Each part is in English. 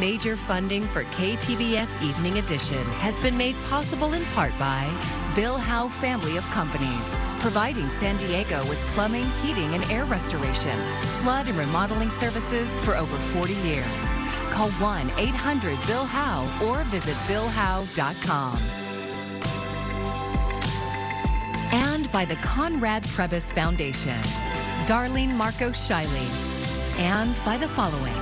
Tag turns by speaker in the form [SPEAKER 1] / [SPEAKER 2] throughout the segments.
[SPEAKER 1] Major funding for KPBS Evening Edition has been made possible in part by Bill Howe Family of Companies, providing San Diego with plumbing, heating, and air restoration, flood and remodeling services for over 40 years. Call 1-800-BILL-HOWE or visit billhowe.com. And by the Conrad Trebas Foundation, Darlene Marcos Shiley, and by the following.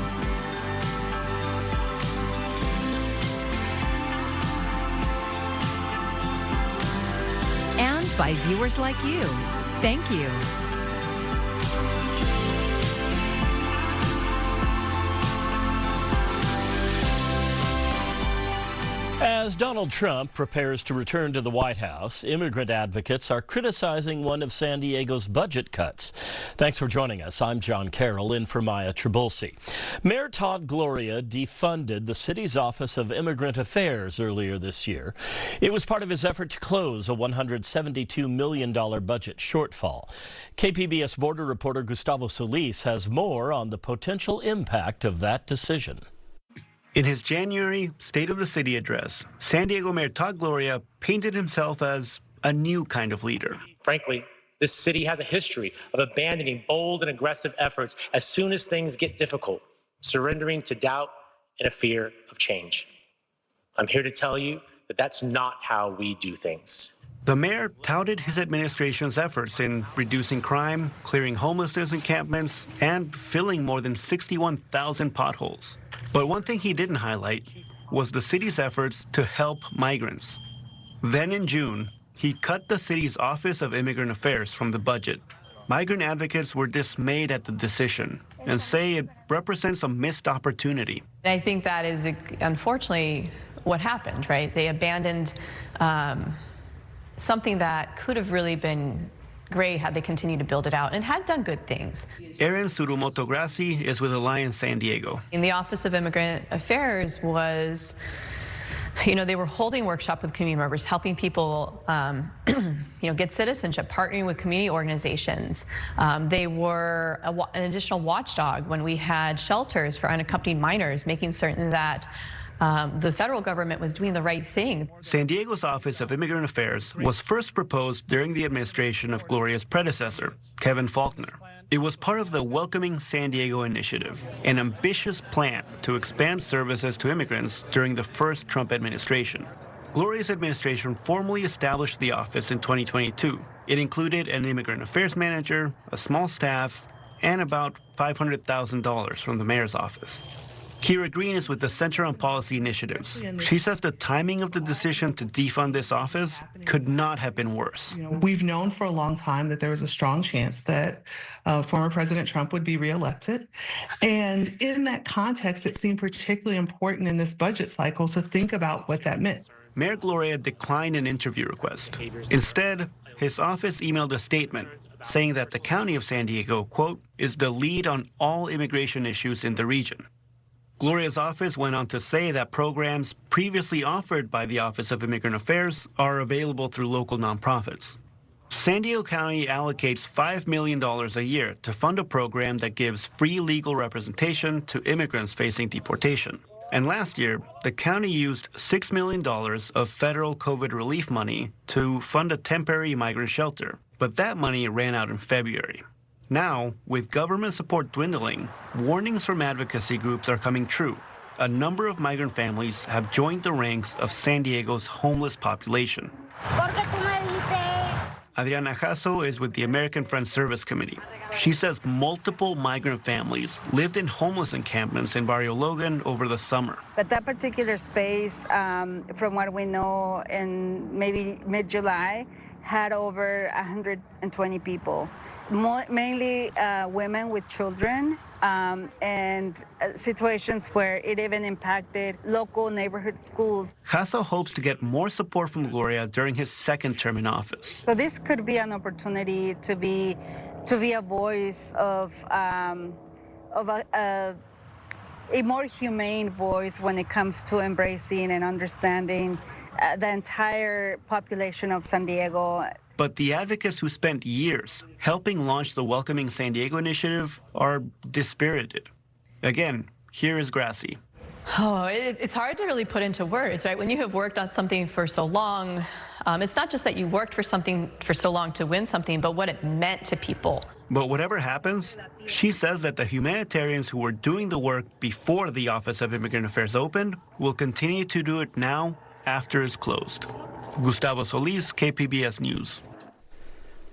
[SPEAKER 1] And by viewers like you. Thank you.
[SPEAKER 2] As Donald Trump prepares to return to the White House, immigrant advocates are criticizing one of San Diego's budget cuts. Thanks for joining us. I'm John Carroll, in for Maya Trabulsi. Mayor Todd Gloria defunded the city's Office of Immigrant Affairs earlier this year. It was part of his effort to close a $172 million budget shortfall. KPBS border reporter Gustavo Solis has more on the potential impact of that decision.
[SPEAKER 3] In his January State of the City address, San Diego Mayor Todd Gloria painted himself as a new kind of leader.
[SPEAKER 4] Frankly, this city has a history of abandoning bold and aggressive efforts as soon as things get difficult, surrendering to doubt and a fear of change. I'm here to tell you that that's not how we do things.
[SPEAKER 3] The mayor touted his administration's efforts in reducing crime, clearing homelessness encampments, and filling more than 61,000 potholes. But one thing he didn't highlight was the city's efforts to help migrants. Then in June, he cut the city's Office of Immigrant Affairs from the budget. Migrant advocates were dismayed at the decision and say it represents a missed opportunity.
[SPEAKER 5] I think that is, unfortunately, what happened, right? They abandoned something that could have really been great had they continued to build it out and had done good things.
[SPEAKER 3] Erin Surumoto Grassi is with Alliance San Diego.
[SPEAKER 5] In the Office of Immigrant Affairs was, they were holding workshops with community members, helping people, get citizenship, partnering with community organizations. They were an additional watchdog when we had shelters for unaccompanied minors, making certain that the federal government was doing the right thing.
[SPEAKER 3] San Diego's Office of Immigrant Affairs was first proposed during the administration of Gloria's predecessor, Kevin Faulconer. It was part of the Welcoming San Diego initiative, an ambitious plan to expand services to immigrants during the first Trump administration. Gloria's administration formally established the office in 2022. It included an immigrant affairs manager, a small staff, and about $500,000 from the mayor's office. Kira Green is with the Center on Policy Initiatives. She says the timing of the decision to defund this office could not have been worse.
[SPEAKER 6] We've known for a long time that there was a strong chance that former President Trump would be reelected. And in that context, it seemed particularly important in this budget cycle to think about what that meant.
[SPEAKER 3] Mayor Gloria declined an interview request. Instead, his office emailed a statement saying that the county of San Diego, quote, is the lead on all immigration issues in the region. Gloria's office went on to say that programs previously offered by the Office of Immigrant Affairs are available through local nonprofits. San Diego County allocates $5 million a year to fund a program that gives free legal representation to immigrants facing deportation. And last year, the county used $6 million of federal COVID relief money to fund a temporary migrant shelter. But that money ran out in February. Now, with government support dwindling, warnings from advocacy groups are coming true. A number of migrant families have joined the ranks of San Diego's homeless population. Adriana Jasso is with the American Friends Service Committee. She says multiple migrant families lived in homeless encampments in Barrio Logan over the summer.
[SPEAKER 7] But that particular space, from what we know, in maybe mid-July, had over 120 people. Mainly women with children, and situations where it even impacted local neighborhood schools.
[SPEAKER 3] Jasso hopes to get more support from Gloria during his second term in office.
[SPEAKER 7] So this could be an opportunity to be a voice of a more humane voice when it comes to embracing and understanding the entire population of San Diego.
[SPEAKER 3] But the advocates who spent years helping launch the Welcoming San Diego initiative are dispirited. Again, here is Grassi.
[SPEAKER 5] Oh, it's hard to really put into words, right? When you have worked on something for so long, it's not just that you worked for something for so long to win something, but what it meant to people.
[SPEAKER 3] But whatever happens, she says that the humanitarians who were doing the work before the Office of Immigrant Affairs opened will continue to do it now after it's closed. Gustavo Solis, KPBS News.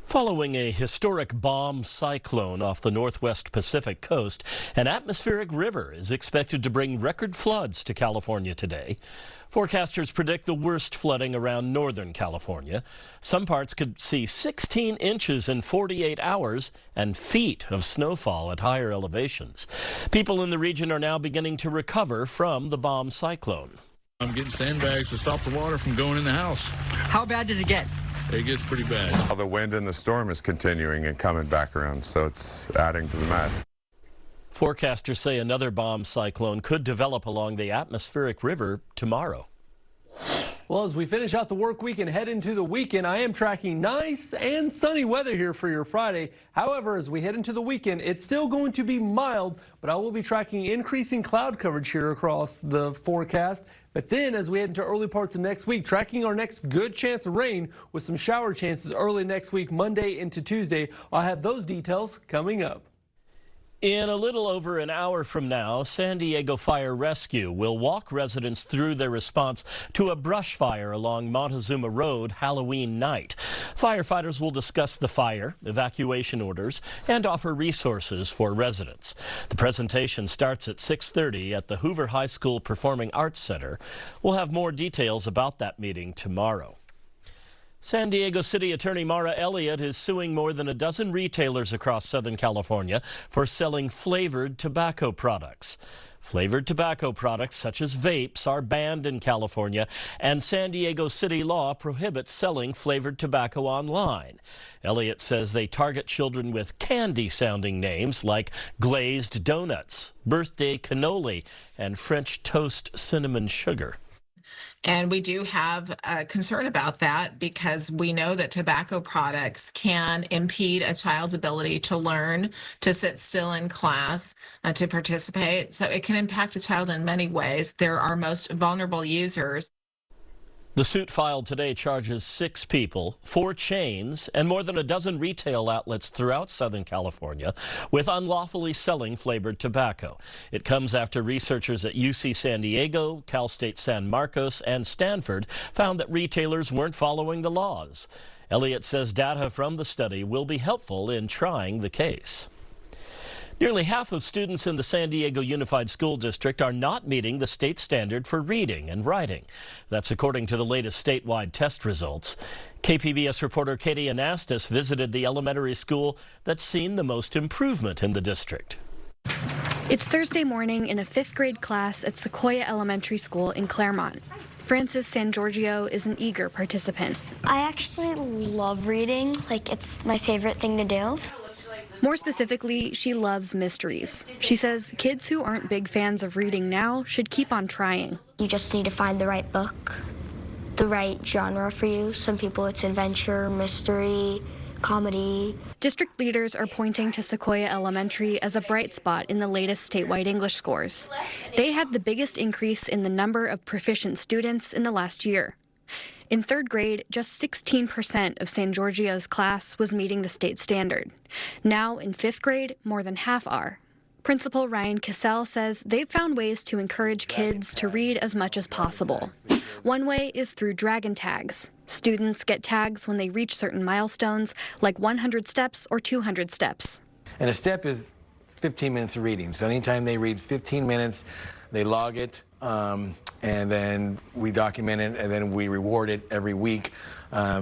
[SPEAKER 2] Following a historic bomb cyclone off the northwest Pacific coast, an atmospheric river is expected to bring record floods to California today. Forecasters predict the worst flooding around Northern California. Some parts could see 16 inches in 48 hours and feet of snowfall at higher elevations. People in the region are now beginning to recover from the bomb cyclone.
[SPEAKER 8] I'm getting sandbags to stop the water from going in the house.
[SPEAKER 9] How bad does it get?
[SPEAKER 8] It gets pretty bad.
[SPEAKER 10] The wind and the storm is continuing and coming back around, so it's adding to the mess.
[SPEAKER 2] Forecasters say another bomb cyclone could develop along the atmospheric river tomorrow.
[SPEAKER 11] Well, as we finish out the work week and head into the weekend, I am tracking nice and sunny weather here for your Friday. However, as we head into the weekend, it's still going to be mild, but I will be tracking increasing cloud coverage here across the forecast. But then as we head into early parts of next week, tracking our next good chance of rain with some shower chances early next week, Monday into Tuesday. I'll have those details coming up.
[SPEAKER 2] In a little over an hour from now, San Diego Fire Rescue will walk residents through their response to a brush fire along Montezuma Road Halloween night. Firefighters will discuss the fire, evacuation orders, and offer resources for residents. The presentation starts at 6:30 at the Hoover High School Performing Arts Center. We'll have more details about that meeting tomorrow. San Diego City Attorney Mara Elliott is suing more than a dozen retailers across Southern California for selling flavored tobacco products. Flavored tobacco products such as vapes are banned in California, and San Diego City law prohibits selling flavored tobacco online. Elliott says they target children with candy-sounding names like glazed donuts, birthday cannoli, and French toast cinnamon sugar.
[SPEAKER 12] And we do have a concern about that because we know that tobacco products can impede a child's ability to learn, to sit still in class, to participate. So it can impact a child in many ways. They're our most vulnerable users.
[SPEAKER 2] The suit filed today charges 6 people, 4 chains, and more than a dozen retail outlets throughout Southern California with unlawfully selling flavored tobacco. It comes after researchers at UC San Diego, Cal State San Marcos, and Stanford found that retailers weren't following the laws. Elliott says data from the study will be helpful in trying the case. Nearly half of students in the San Diego Unified School District are not meeting the state standard for reading and writing. That's according to the latest statewide test results. KPBS reporter Katie Anastas visited the elementary school that's seen the most improvement in the district.
[SPEAKER 13] It's Thursday morning in a 5th grade class at Sequoia Elementary School in Claremont. Frances San Giorgio is an eager participant.
[SPEAKER 14] I actually love reading, it's my favorite thing to do.
[SPEAKER 13] More specifically, she loves mysteries. She says kids who aren't big fans of reading now should keep on trying.
[SPEAKER 14] You just need to find the right book, the right genre for you. Some people it's adventure, mystery, comedy.
[SPEAKER 13] District leaders are pointing to Sequoia Elementary as a bright spot in the latest statewide English scores. They had the biggest increase in the number of proficient students in the last year. In 3rd grade, just 16% of San Giorgio's class was meeting the state standard. Now, in 5th grade, more than half are. Principal Ryan Cassell says they've found ways to encourage kids to read as much as possible. One way is through dragon tags. Students get tags when they reach certain milestones, like 100 steps or 200 steps.
[SPEAKER 15] And a step is 15 minutes of reading. So anytime they read 15 minutes, they log it. And then we document it, and then we reward it every week.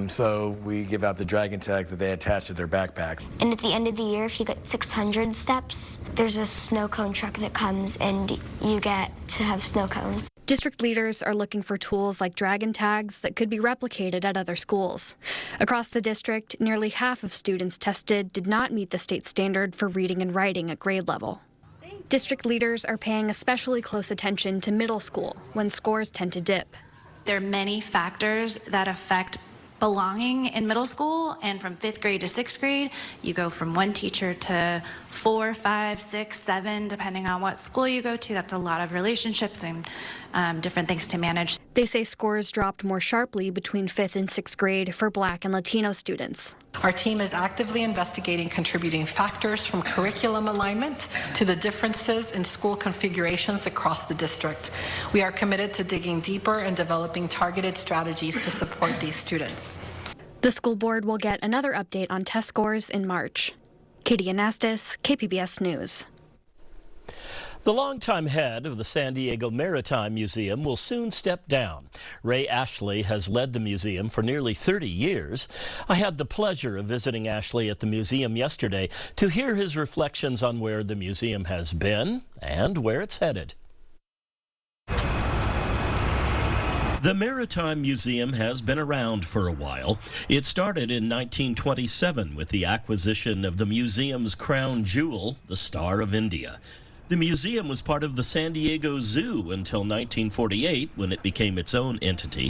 [SPEAKER 15] So we give out the dragon tag that they attach to their backpack.
[SPEAKER 14] And at the end of the year, if you get 600 steps, there's a snow cone truck that comes and you get to have snow cones.
[SPEAKER 13] District leaders are looking for tools like dragon tags that could be replicated at other schools. Across the district, nearly half of students tested did not meet the state standard for reading and writing at grade level. District leaders are paying especially close attention to middle school when scores tend to dip.
[SPEAKER 16] There are many factors that affect
[SPEAKER 9] belonging in middle school, and from 5th grade to 6th grade, you go from one teacher to 4, 5, 6, 7, depending on what school you go to. That's a lot of relationships and different things to manage.
[SPEAKER 13] They say scores dropped more sharply between 5th and 6th grade for Black and Latino students.
[SPEAKER 16] Our team is actively investigating contributing factors from curriculum alignment to the differences in school configurations across the district. We are committed to digging deeper and developing targeted strategies to support these students.
[SPEAKER 13] The school board will get another update on test scores in March. Katie Anastas, KPBS News.
[SPEAKER 2] The longtime head of the San Diego Maritime Museum will soon step down. Ray Ashley has led the museum for nearly 30 years. I had the pleasure of visiting Ashley at the museum yesterday to hear his reflections on where the museum has been and where it's headed. The Maritime Museum has been around for a while. It started in 1927 with the acquisition of the museum's crown jewel, the Star of India. The museum was part of the San Diego Zoo until 1948, when it became its own entity.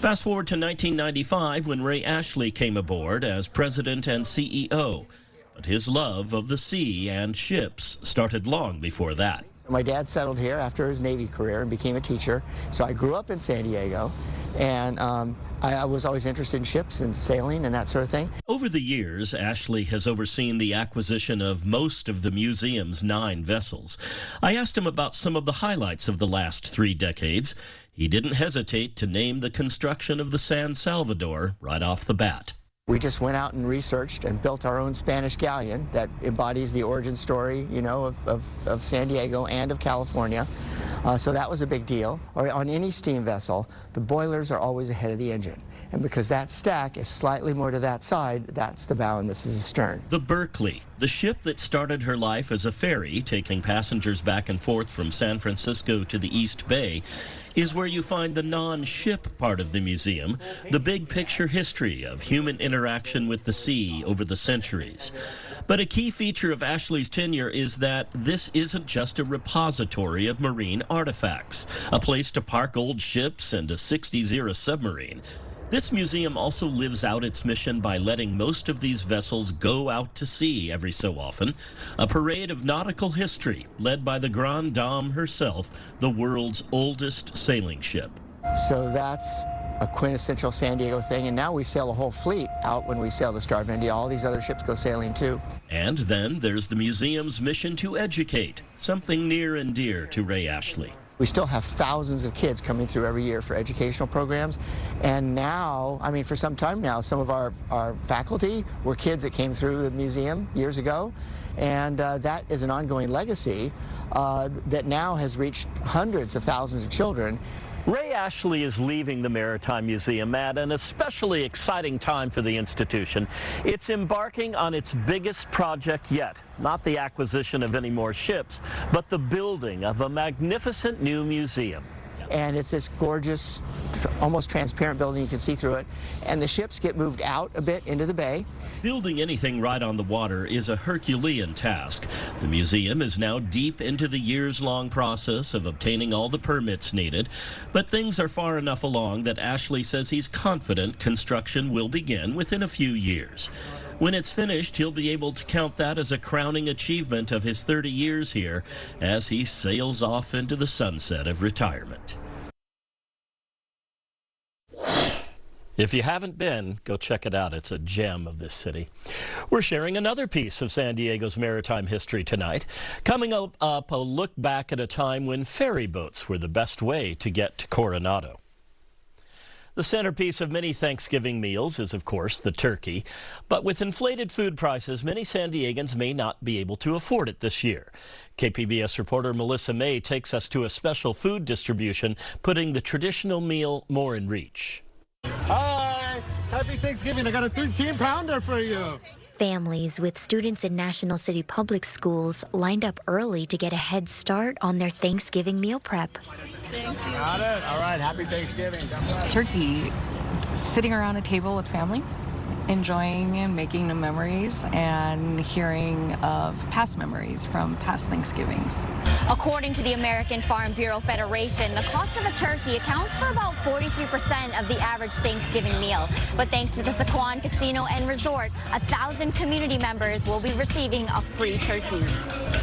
[SPEAKER 2] Fast forward to 1995, when Ray Ashley came aboard as president and CEO. But his love of the sea and ships started long before that.
[SPEAKER 17] My dad settled here after his Navy career and became a teacher. So I grew up in San Diego, and I was always interested in ships and sailing and that sort of thing.
[SPEAKER 2] Over the years, Ashley has overseen the acquisition of most of the museum's 9 vessels. I asked him about some of the highlights of the last 3 decades. He didn't hesitate to name the construction of the San Salvador right off the bat.
[SPEAKER 17] We just went out and researched and built our own Spanish galleon that embodies the origin story, you know, of San Diego and of California. So that was a big deal. Or on any steam vessel, the boilers are always ahead of the engine. And because that stack is slightly more to that side, that's the bow and this is the stern.
[SPEAKER 2] The Berkeley, the ship that started her life as a ferry, taking passengers back and forth from San Francisco to the East Bay, is where you find the non-ship part of the museum, the big picture history of human interaction with the sea over the centuries. But a key feature of Ashley's tenure is that this isn't just a repository of marine artifacts, a place to park old ships and a 60s-era submarine. This museum also lives out its mission by letting most of these vessels go out to sea every so often, a parade of nautical history led by the Grande Dame herself, the world's oldest sailing ship.
[SPEAKER 17] So that's a quintessential San Diego thing, and now we sail a whole fleet out when we sail the Star of India. All these other ships go sailing too.
[SPEAKER 2] And then there's the museum's mission to educate, something near and dear to Ray Ashley.
[SPEAKER 17] We still have thousands of kids coming through every year for educational programs. And now, I mean, for some time now, some of our faculty were kids that came through the museum years ago. And that is an ongoing legacy that now has reached hundreds of thousands of children.
[SPEAKER 2] Ray Ashley is leaving the Maritime Museum at an especially exciting time for the institution. It's embarking on its biggest project yet, not the acquisition of any more ships, but the building of a magnificent new museum.
[SPEAKER 17] And it's this gorgeous, almost transparent building. You can see through it. And the ships get moved out a bit into the bay.
[SPEAKER 2] Building anything right on the water is a Herculean task. The museum is now deep into the years-long process of obtaining all the permits needed, but things are far enough along that Ashley says he's confident construction will begin within a few years. When it's finished, he'll be able to count that as a crowning achievement of his 30 years here as he sails off into the sunset of retirement. If you haven't been, go check it out. It's a gem of this city. We're sharing another piece of San Diego's maritime history tonight. Coming up, a look back at a time when ferry boats were the best way to get to Coronado. The centerpiece of many Thanksgiving meals is, of course, the turkey. But with inflated food prices, many San Diegans may not be able to afford it this year. KPBS reporter Melissa May takes us to a special food distribution, putting the traditional meal more in reach.
[SPEAKER 18] Hi! Happy Thanksgiving. I got a 13-pounder for you.
[SPEAKER 19] Families with students in National City Public Schools lined up early to get a head start on their Thanksgiving meal prep.
[SPEAKER 18] Thank you. Got it. All right. Happy Thanksgiving.
[SPEAKER 20] Turkey, sitting around a table with family, enjoying and making new memories and hearing of past memories from past Thanksgivings.
[SPEAKER 21] According to the American Farm Bureau Federation, the cost of a turkey accounts for about 43% of the average Thanksgiving meal. But thanks to the Sycuan Casino and Resort, 1,000 community members will be receiving a free turkey.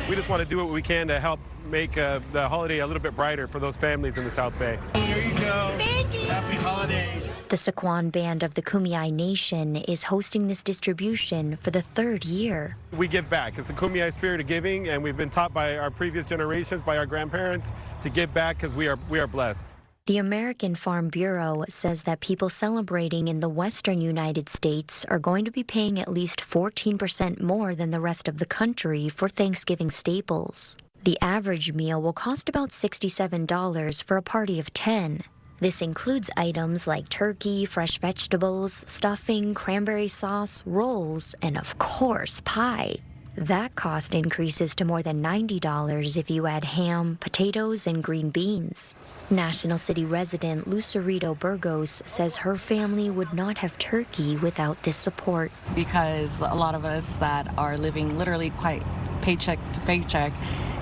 [SPEAKER 22] We just want to do what we can to help make the holiday a little bit brighter for those families in the South Bay.
[SPEAKER 23] Here you go. Thank you. Happy holidays.
[SPEAKER 19] The Sycuan Band of the Kumeyaay Nation is hosting this distribution for the 3rd year.
[SPEAKER 22] We give back. It's a Kumeyaay spirit of giving, and we've been taught by our previous generations, by our grandparents, to give back because we are blessed.
[SPEAKER 19] The American Farm Bureau says that people celebrating in the western United States are going to be paying at least 14% more than the rest of the country for Thanksgiving staples. The average meal will cost about $67 for a party of 10. This includes items like turkey, fresh vegetables, stuffing, cranberry sauce, rolls, and of course, pie. That cost increases to more than $90 if you add ham, potatoes, and green beans. National City resident Lucerito Burgos says her family would not have turkey without this support.
[SPEAKER 20] Because a lot of us that are living literally quite paycheck to paycheck,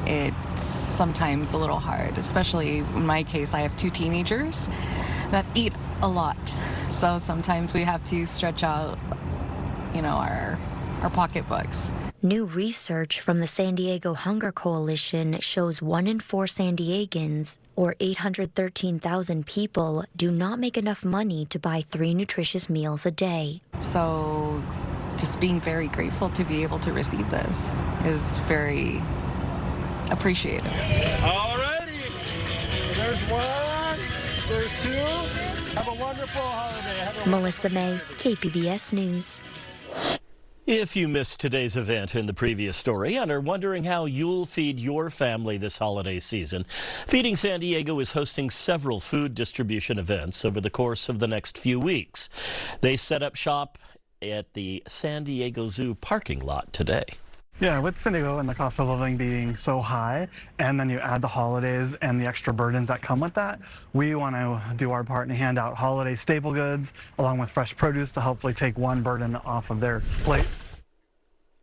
[SPEAKER 20] it's sometimes a little hard, especially in my case. I have 2 teenagers that eat a lot. So sometimes we have to stretch out, our pocketbooks.
[SPEAKER 19] New research from the San Diego Hunger Coalition shows 1 in 4 San Diegans, or 813,000 people, do not make enough money to buy 3 nutritious meals a day.
[SPEAKER 20] So just being very grateful to be able to receive this is very appreciated.
[SPEAKER 22] All righty. There's 1, there's 2. Have a wonderful holiday.
[SPEAKER 19] Melissa May, KPBS News.
[SPEAKER 2] If you missed today's event in the previous story and are wondering how you'll feed your family this holiday season, Feeding San Diego is hosting several food distribution events over the course of the next few weeks. They set up shop at the San Diego Zoo parking lot today.
[SPEAKER 24] Yeah, with San Diego and the cost of living being so high, and then you add the holidays and the extra burdens that come with that, we want to do our part and hand out holiday staple goods along with fresh produce to hopefully take one burden off of their plate.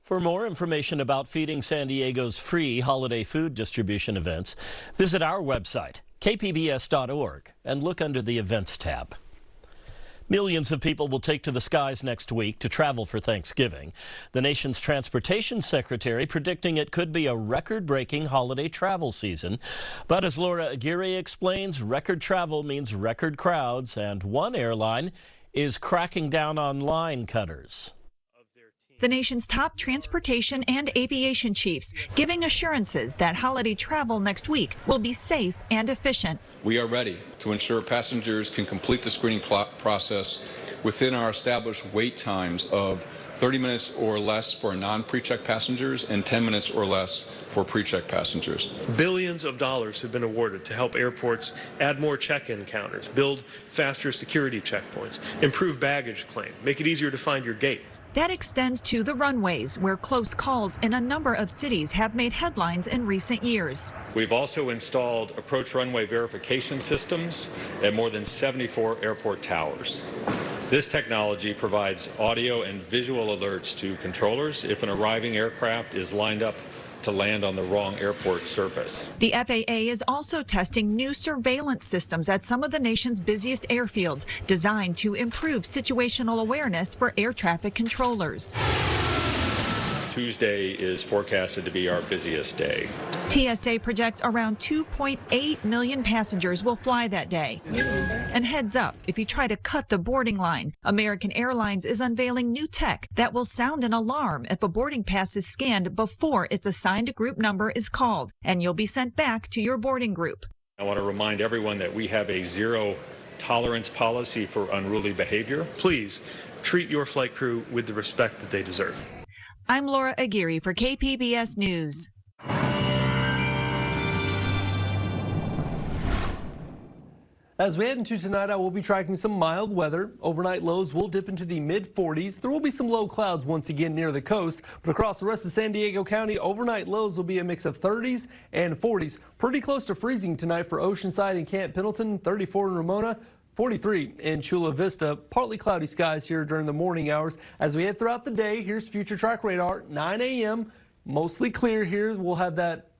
[SPEAKER 2] For more information about Feeding San Diego's free holiday food distribution events, visit our website, kpbs.org, and look under the Events tab. Millions of people will take to the skies next week to travel for Thanksgiving. The nation's transportation secretary predicting it could be a record-breaking holiday travel season. But as Laura Aguirre explains, record travel means record crowds, and one airline is cracking down on line cutters.
[SPEAKER 25] The nation's top transportation and aviation chiefs giving assurances that holiday travel next week will be safe and efficient.
[SPEAKER 26] We are ready to ensure passengers can complete the screening process within our established wait times of 30 minutes or less for non-pre-check passengers and 10 minutes or less for pre-check passengers.
[SPEAKER 27] Billions of dollars have been awarded to help airports add more check-in counters, build faster security checkpoints, improve baggage claim, make it easier to find your gate.
[SPEAKER 25] That extends to the runways, where close calls in a number of cities have made headlines in recent years.
[SPEAKER 28] We've also installed approach runway verification systems at more than 74 airport towers. This technology provides audio and visual alerts to controllers if an arriving aircraft is lined up to land on the wrong airport surface.
[SPEAKER 25] The FAA is also testing new surveillance systems at some of the nation's busiest airfields, designed to improve situational awareness for air traffic controllers.
[SPEAKER 28] Tuesday is forecasted to be our busiest day.
[SPEAKER 25] TSA projects around 2.8 million passengers will fly that day. And heads up, if you try to cut the boarding line, American Airlines is unveiling new tech that will sound an alarm if a boarding pass is scanned before its assigned group number is called, and you'll be sent back to your boarding group.
[SPEAKER 28] I want to remind everyone that we have a zero tolerance policy for unruly behavior.
[SPEAKER 27] Please treat your flight crew with the respect that they deserve.
[SPEAKER 25] I'm Laura Aguirre for KPBS News.
[SPEAKER 11] As we head into tonight, I will be tracking some mild weather. Overnight lows will dip into the mid-40s. There will be some low clouds once again near the coast, but across the rest of San Diego County, overnight lows will be a mix of 30s and 40s. Pretty close to freezing tonight for Oceanside and Camp Pendleton, 34 in Ramona, 43 in Chula Vista. Partly cloudy skies here during the morning hours. As we head throughout the day, here's future track radar, 9 a.m. Mostly clear here. We'll have that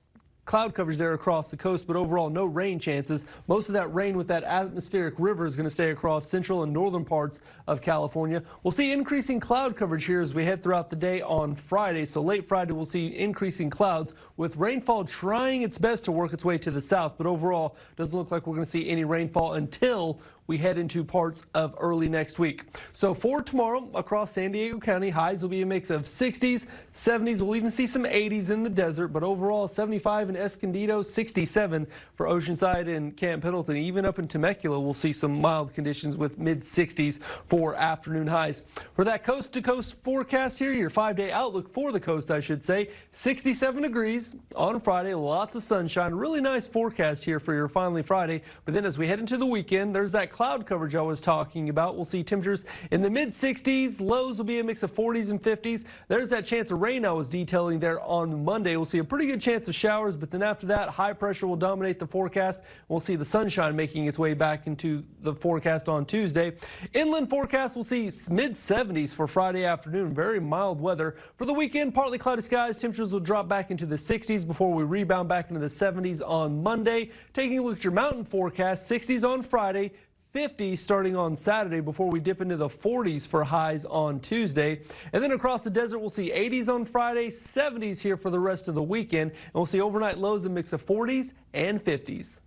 [SPEAKER 11] cloud coverage there across the coast, but overall no rain chances. Most of that rain with that atmospheric river is going to stay across central and northern parts of California. We'll see increasing cloud coverage here as we head throughout the day on Friday. So late Friday we'll see increasing clouds with rainfall trying its best to work its way to the south, but overall doesn't look like we're going to see any rainfall until we head into parts of early next week. So for tomorrow across San Diego County, highs will be a mix of 60s, 70s. We'll even see some 80s in the desert, but overall 75 in Escondido, 67 for Oceanside and Camp Pendleton. Even up in Temecula, we'll see some mild conditions with mid 60s for afternoon highs. For that coast to coast forecast here, your 5-day outlook for the coast, I should say, 67 degrees on Friday, lots of sunshine. Really nice forecast here for your finally Friday. But then as we head into the weekend, there's that cloud coverage I was talking about. We'll see temperatures in the mid 60s. Lows will be a mix of 40s and 50s. There's that chance of rain I was detailing there on Monday. We'll see a pretty good chance of showers, but then after that, high pressure will dominate the forecast. We'll see the sunshine making its way back into the forecast on Tuesday. Inland forecast, we'll see mid 70s for Friday afternoon. Very mild weather. For the weekend, partly cloudy skies. Temperatures will drop back into the 60s before we rebound back into the 70s on Monday. Taking a look at your mountain forecast, 60s on Friday, 50 starting on Saturday before we dip into the 40s for highs on Tuesday. And then across the desert, we'll see 80s on Friday, 70s here for the rest of the weekend. And we'll see overnight lows a mix of 40s and 50s.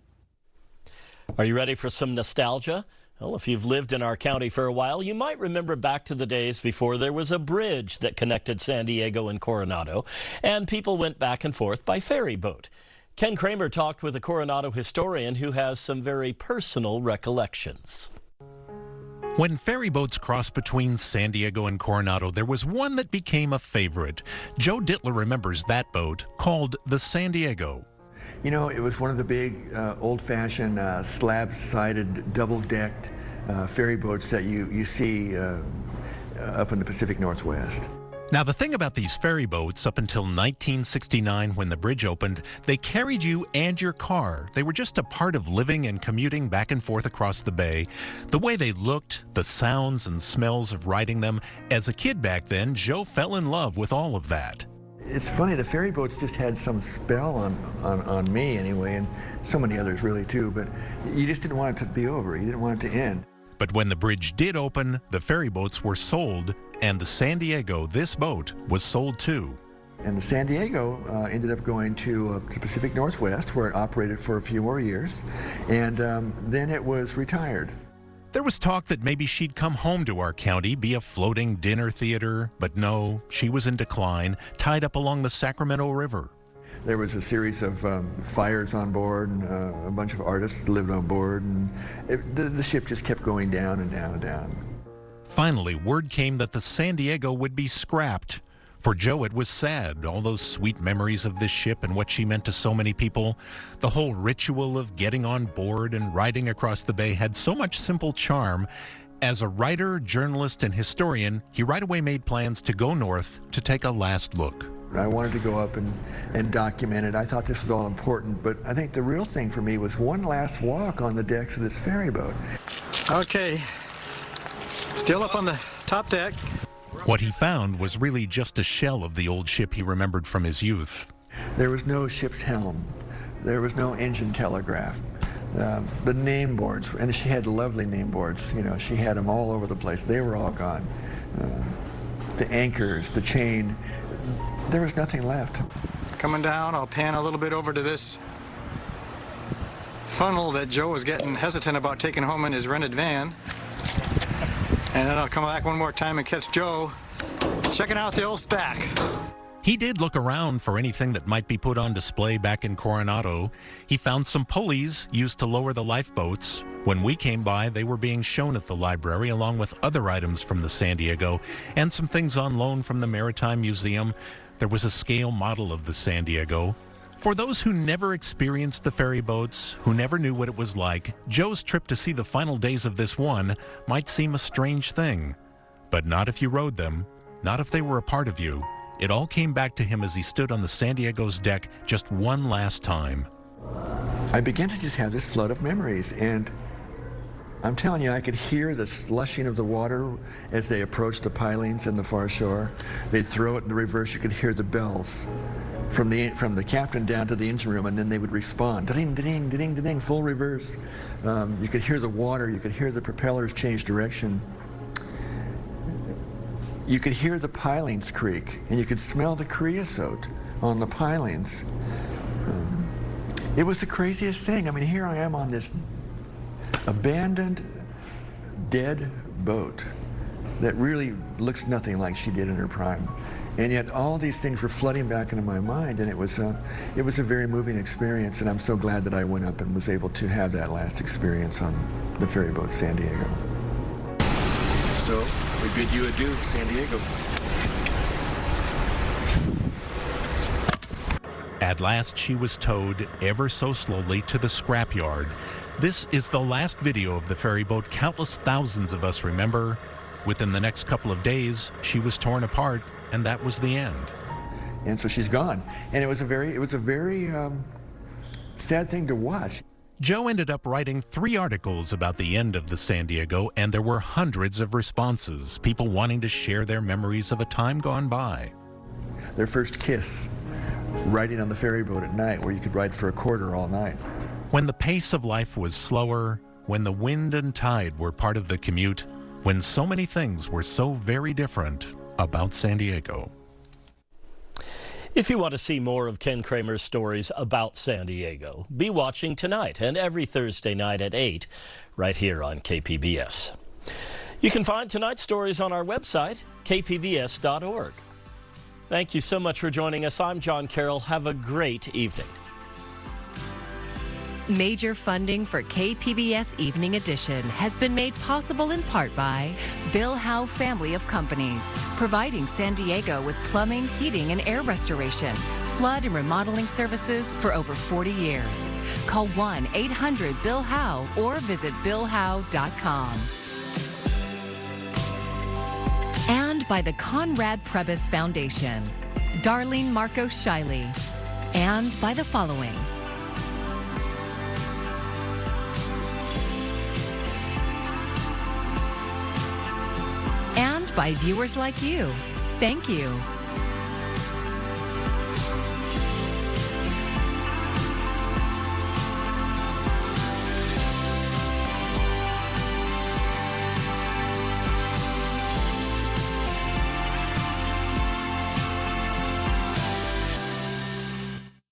[SPEAKER 2] Are you ready for some nostalgia? Well, if you've lived in our county for a while, you might remember back to the days before there was a bridge that connected San Diego and Coronado, and people went back and forth by ferry boat. Ken Kramer talked with a Coronado historian who has some very personal recollections.
[SPEAKER 1] When ferry boats crossed between San Diego and Coronado, there was one that became a favorite. Joe Dittler remembers that boat, called the San Diego.
[SPEAKER 3] You know, it was one of the big old-fashioned slab-sided, double-decked ferry boats that you see up in the Pacific Northwest.
[SPEAKER 1] Now, the thing about these ferry boats, up until 1969 when the bridge opened, they carried you and your car. They were just a part of living and commuting back and forth across the bay. The way they looked, the sounds and smells of riding them. As a kid back then, Joe fell in love with all of that.
[SPEAKER 3] It's funny, the ferry boats just had some spell on me anyway, and so many others really too, but you just didn't want it to be over. You didn't want it to end.
[SPEAKER 1] But when the bridge did open, the ferry boats were sold, and the San Diego, this boat, was sold too.
[SPEAKER 3] And the San Diego ended up going to the Pacific Northwest, where it operated for a few more years, and then it was retired.
[SPEAKER 1] There was talk that maybe she'd come home to our county, be a floating dinner theater, but no, she was in decline, tied up along the Sacramento River.
[SPEAKER 3] There was a series of fires on board, and a bunch of artists lived on board, and the ship just kept going down and down and down.
[SPEAKER 1] Finally, word came that the San Diego would be scrapped. For Joe, it was sad, all those sweet memories of this ship and what she meant to so many people. The whole ritual of getting on board and riding across the bay had so much simple charm. As a writer, journalist, and historian, he right away made plans to go north to take a last look.
[SPEAKER 3] I wanted to go up and document it. I thought this was all important, but I think the real thing for me was one last walk on the decks of this ferry boat.
[SPEAKER 4] Okay, still up on the top deck.
[SPEAKER 1] What he found was really just a shell of the old ship he remembered from his youth.
[SPEAKER 3] There was no ship's helm. There was no engine telegraph. The name boards, and she had lovely name boards. You know, she had them all over the place. They were all gone. The anchors, the chain, there was nothing left.
[SPEAKER 4] Coming down, I'll pan a little bit over to this funnel that Joe was getting hesitant about taking home in his rented van. And then I'll come back one more time and catch Joe checking out the old stack.
[SPEAKER 1] He did look around for anything that might be put on display back in Coronado. He found some pulleys used to lower the lifeboats. When we came by, they were being shown at the library along with other items from the San Diego and some things on loan from the Maritime Museum. There was a scale model of the San Diego. For those who never experienced the ferry boats, who never knew what it was like, Joe's trip to see the final days of this one might seem a strange thing. But not if you rode them, not if they were a part of you. It all came back to him as he stood on the San Diego's deck just one last time.
[SPEAKER 3] I began to just have this flood of memories, and I'm telling you, I could hear the slushing of the water as they approached the pilings in the far shore. They'd throw it in the reverse. You could hear the bells from the captain down to the engine room, and then they would respond. Ding, ding, ding, ding, full reverse. You could hear the water. You could hear the propellers change direction. You could hear the pilings creak, and you could smell the creosote on the pilings. It was the craziest thing. I mean, here I am on this abandoned, dead boat that really looks nothing like she did in her prime. And yet all these things were flooding back into my mind, and it was a very moving experience, and I'm so glad that I went up and was able to have that last experience on the ferry boat San Diego. So we bid you adieu, San Diego.
[SPEAKER 1] At last, she was towed ever so slowly to the scrapyard. This is the last video of the ferry boat countless thousands of us remember. Within the next couple of days, she was torn apart, and that was the end.
[SPEAKER 3] And so she's gone. And it was a very sad thing to watch.
[SPEAKER 1] Joe ended up writing 3 articles about the end of the San Diego, and there were hundreds of responses, people wanting to share their memories of a time gone by.
[SPEAKER 3] Their first kiss, riding on the ferry boat at night, where you could ride for a quarter all night.
[SPEAKER 1] When the pace of life was slower, when the wind and tide were part of the commute, when so many things were so very different about San Diego.
[SPEAKER 2] If you want to see more of Ken Kramer's stories about San Diego, be watching tonight and every Thursday night at 8, right here on KPBS. You can find tonight's stories on our website, kpbs.org. Thank you so much for joining us. I'm John Carroll. Have a great evening.
[SPEAKER 5] Major funding for KPBS Evening Edition has been made possible in part by Bill Howe Family of Companies, providing San Diego with plumbing, heating, and air restoration, flood and remodeling services for over 40 years. Call 1-800-BILL-HOWE or visit billhowe.com. And by the Conrad Prebys Foundation, Darlene Marcos Shiley, and by the following: and by viewers like you. Thank you.